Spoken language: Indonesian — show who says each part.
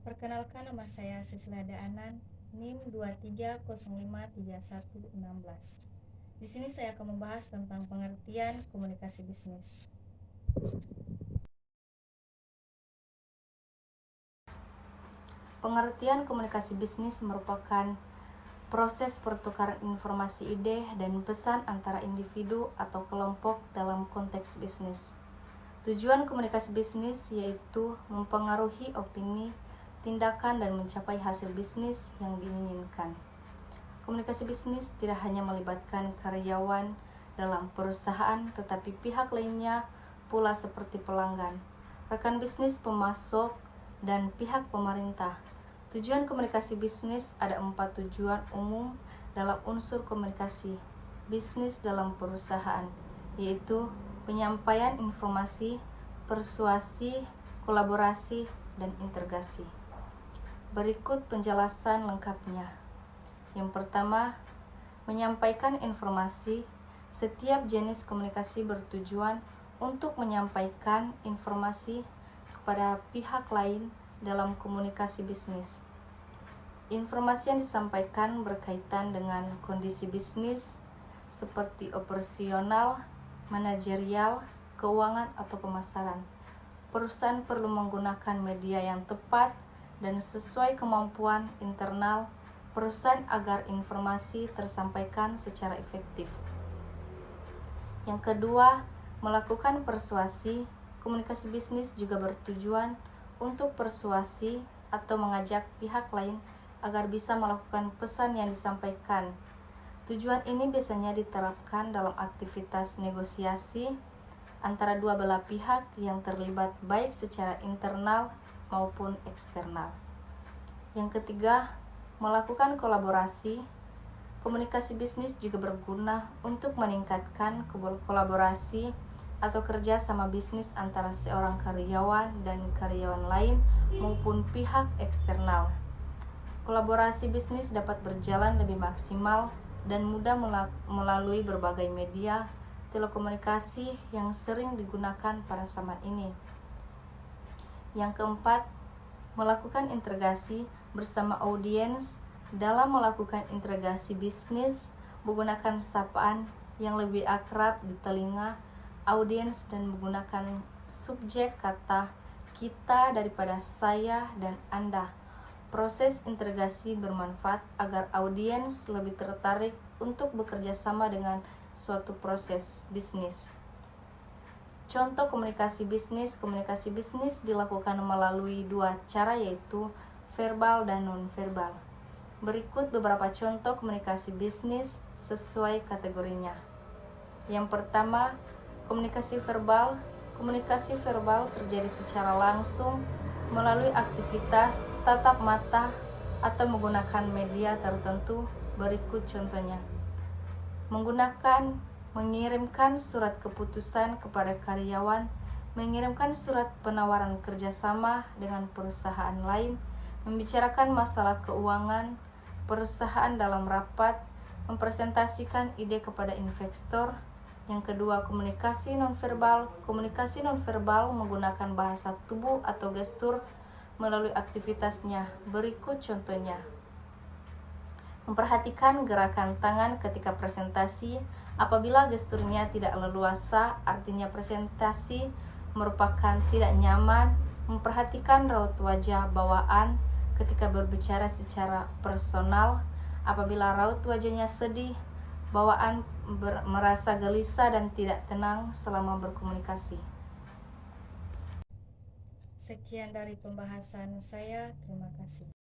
Speaker 1: Perkenalkan, nama saya Sislada Anan, NIM 23053116. Di sini saya akan membahas tentang pengertian komunikasi bisnis. Pengertian komunikasi bisnis merupakan proses pertukaran informasi, ide, dan pesan antara individu atau kelompok dalam konteks bisnis. Tujuan komunikasi bisnis yaitu mempengaruhi opini, tindakan, dan mencapai hasil bisnis yang diinginkan. Komunikasi bisnis tidak hanya melibatkan karyawan dalam perusahaan, tetapi pihak lainnya pula seperti pelanggan, rekan bisnis, pemasok, dan pihak pemerintah. Tujuan komunikasi bisnis ada 4 tujuan umum dalam unsur komunikasi bisnis dalam perusahaan, yaitu penyampaian informasi, persuasi, kolaborasi, dan integrasi. Berikut penjelasan lengkapnya. Yang pertama, menyampaikan informasi. Setiap jenis komunikasi bertujuan untuk menyampaikan informasi kepada pihak lain dalam komunikasi bisnis. Informasi yang disampaikan berkaitan dengan kondisi bisnis seperti operasional, manajerial, keuangan, atau pemasaran. Perusahaan perlu menggunakan media yang tepat dan sesuai kemampuan internal perusahaan agar informasi tersampaikan secara efektif. Yang kedua, melakukan persuasi. Komunikasi bisnis juga bertujuan untuk persuasi atau mengajak pihak lain agar bisa melakukan pesan yang disampaikan. Tujuan ini biasanya diterapkan dalam aktivitas negosiasi antara dua belah pihak yang terlibat baik secara internal maupun eksternal. Yang ketiga, melakukan kolaborasi. Komunikasi bisnis juga berguna untuk meningkatkan kolaborasi atau kerja sama bisnis antara seorang karyawan dan karyawan lain maupun pihak eksternal. Kolaborasi bisnis dapat berjalan lebih maksimal dan mudah melalui berbagai media telekomunikasi yang sering digunakan pada zaman ini. Yang keempat, melakukan integrasi bersama audiens. Dalam melakukan integrasi bisnis, menggunakan sapaan yang lebih akrab di telinga audiens dan menggunakan subjek kata kita daripada saya dan Anda. Proses integrasi bermanfaat agar audiens lebih tertarik untuk bekerja sama dengan suatu proses bisnis. Contoh komunikasi bisnis. Komunikasi bisnis dilakukan melalui dua cara, yaitu verbal dan non-verbal. Berikut beberapa contoh komunikasi bisnis sesuai kategorinya. Yang pertama, komunikasi verbal. Komunikasi verbal terjadi secara langsung melalui aktivitas tatap mata atau menggunakan media tertentu. Berikut contohnya. Mengirimkan surat keputusan kepada karyawan, mengirimkan surat penawaran kerjasama dengan perusahaan lain, membicarakan masalah keuangan perusahaan dalam rapat, mempresentasikan ide kepada investor. Yang kedua, komunikasi nonverbal. Komunikasi nonverbal menggunakan bahasa tubuh atau gestur melalui aktivitasnya. Berikut contohnya. Memperhatikan gerakan tangan ketika presentasi. Apabila gesturnya tidak leluasa, artinya presentasi merupakan tidak nyaman. Memperhatikan raut wajah bawaan ketika berbicara secara personal. Apabila raut wajahnya sedih, bawaan merasa gelisah dan tidak tenang selama berkomunikasi. Sekian dari pembahasan saya. Terima kasih.